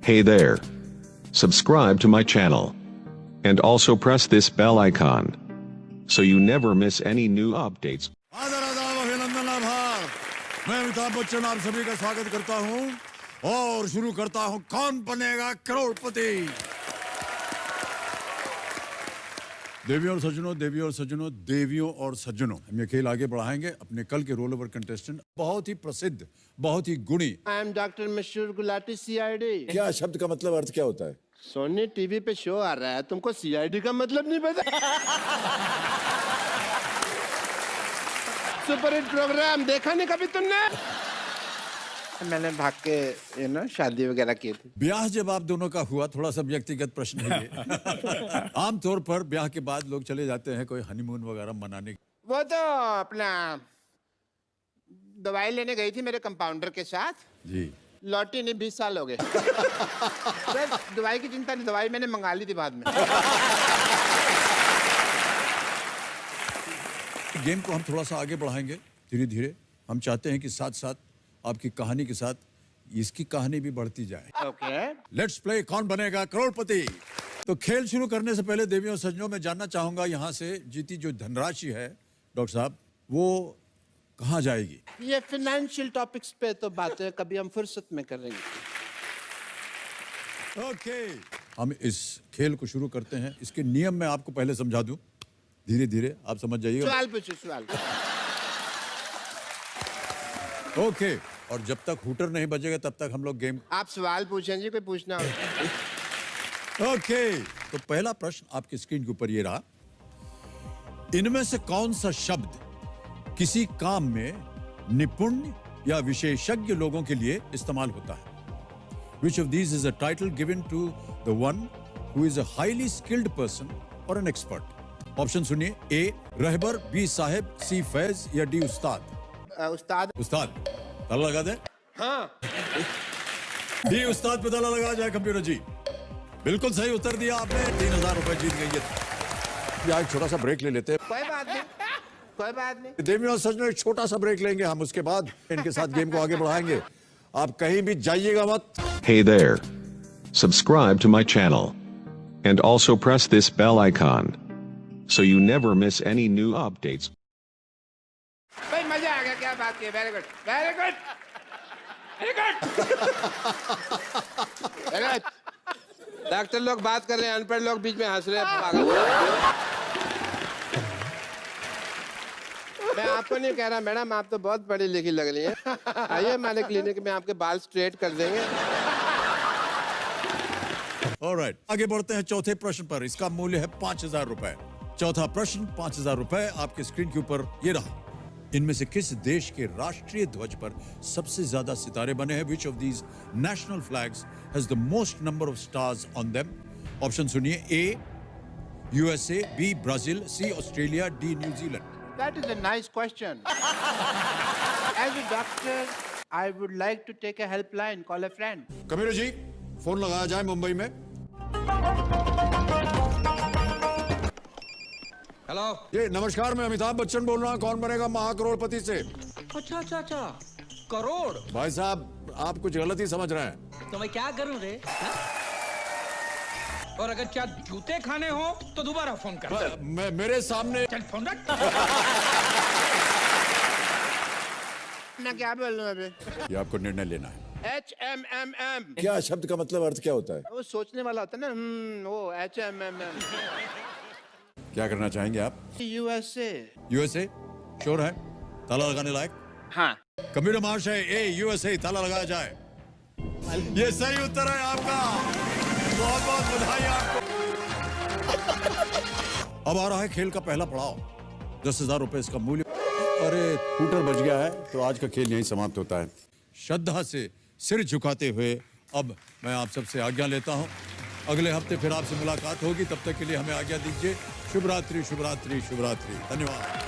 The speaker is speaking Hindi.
Hey there. Subscribe to my channel. And also press this bell icon. So you never miss any new updates. आदर आदाब अभिनंदन आभार। मैं अमिताभ बच्चन आप सभी का स्वागत करता हूं और शुरू करता हूं कौन बनेगा करोड़पति। देवियों और सज्जनों हम ये खेल आगे बढ़ाएंगे। अपने कल के रोल ओवर कंटेस्टेंट बहुत ही प्रसिद्ध, बहुत ही गुणी। आई एम डॉक्टर मशहूर गुलाटी सीआईडी। क्या शब्द का मतलब अर्थ क्या होता है? सोनी टीवी पे शो आ रहा है, तुमको सीआईडी का मतलब नहीं पता? सुपर हिट प्रोग्राम देखा नहीं कभी तुमने? मैंने भाग के शादी वगैरह की थी। ब्याह जब आप दोनों का हुआ, थोड़ा सा व्यक्तिगत प्रश्न है ये। आमतौर पर ब्याह के बाद लोग चले जाते हैं कोई हनीमून वगैरह मनाने। वो तो अपना दवाई लेने गई थी मेरे कंपाउंडर के साथ जी। लौटी नहीं, 20 साल हो गए। दवाई की चिंता नहीं, दवाई मैंने मंगा ली थी बाद में। गेम को हम थोड़ा सा आगे बढ़ाएंगे धीरे धीरे। हम चाहते हैं कि साथ साथ आपकी कहानी के साथ इसकी कहानी भी बढ़ती जाए। ओके। लेट्स प्ले कौन बनेगा करोड़पति। तो खेल शुरू करने से पहले देवियों और सज्जनों में जानना चाहूंगा, यहाँ से जीती जो धनराशि है डॉक्टर साहब, वो कहाँ जाएगी? ये फाइनेंशियल टॉपिक्स पे तो बातें कभी हम फुर्सत में करेंगे। ओके, हम इस खेल को शुरू करते हैं। इसके नियम मैं आपको पहले समझा दूं, धीरे धीरे आप समझ जाइएगा। सवाल पूछो, सवाल। ओके, और जब तक हुटर नहीं बजेगा तब तक हम लोग गेम। आप सवाल पूछें जी, कोई पूछना हो। ओके, तो पहला प्रश्न आपकी स्क्रीन के ऊपर ये रहा। इनमें से कौन सा शब्द किसी काम में निपुण या विशेषज्ञ लोगों के लिए इस्तेमाल होता है? Which of these is a title given to the one who is a highly skilled person or an expert? Option सुनिए। ए रहबर, बी साहेब, सी फैज या डी उस्ताद। उस्ताद। उस्ताद, ताला लगा दे। हाँ। डी उस्ताद पे ताला लगा जाए कंप्यूटर जी। बिल्कुल सही उत्तर दिया आपने, 3000 रुपए जीत गई है। एक छोटा सा ब्रेक ले लेते हैं। कोई बात नहीं, कोई बात नहीं। देवियों और सज्जनों एक छोटा सा ब्रेक लेंगे हम, उसके बाद इनके साथ गेम को आगे बढ़ाएंगे। आप कहीं भी जाइएगा मत। Hey there. Subscribe to my channel. And also press this bell icon. So you never miss any new updates. भाई मजा आ गया, क्या बात की। Very good, very good, very good. Doctor लोग बात कर रहे हैं, अनपढ़ लोग बीच में हंस रहे हैं। मैं आपको नहीं कह रहा मैडम, आप तो बहुत पढ़ी लिखी लग रही हैं। आइए हमारे क्लिनिक में, आपके बाल स्ट्रेट कर देंगे। ऑलराइट, आगे बढ़ते हैं चौथे प्रश्न पर। इसका मूल्य है 5000 रुपए। चौथा प्रश्न 5000 रुपए आपके स्क्रीन के ऊपर ये रहा। इनमें से किस देश के राष्ट्रीय ध्वज पर सबसे ज्यादा सितारे बने हैं? Which of these national flags has the most number of stars on them? Option सुनिए। A USA, B Brazil, C Australia, D New Zealand. That is a nice question. As a doctor, I would like to take a helpline, call a friend. Kabir ji, phone लगाया जाए मुंबई में। हेलो। ये नमस्कार, मैं अमिताभ बच्चन बोल रहा हूँ, कौन बनेगा महाकरोड़पति से। अच्छा अच्छा अच्छा, करोड़। भाई साहब, आप कुछ गलत ही समझ रहे हैं। तो मैं क्या करूं रे? और अगर क्या जूते खाने हो तो दोबारा फोन कर। मैं मेरे सामने। चल फोन रख। मैं क्या बोल रहा हूँ अभी? ये आपको निर्णय लेना है। HMMM। क्या शब्द का मतलब अर्थ क्या होता है? वो सोचने वाला होता है ना। वो HMMM। क्या करना चाहेंगे आप? USA। यूएसए श्योर है? ताला लगाने लायक? हाँ। कंप्यूटर महाशय, ए यूएसए, ताला लगाया जाए। ये सही उत्तर है आपका, बहुत बहुत बधाई आपको। अब आ रहा है खेल का पहला पड़ाव। 10,000 रुपए इसका मूल्य। अरे स्कूटर बच गया है, तो आज का खेल यहीं समाप्त होता है। श्रद्धा से सिर झुकाते हुए अब मैं आप सबसे आज्ञा लेता हूं। अगले हफ्ते फिर आपसे मुलाकात होगी, तब तक के लिए हमें आज्ञा दीजिए। शुभ रात्रि, शुभ रात्रि, शुभ रात्रि। धन्यवाद।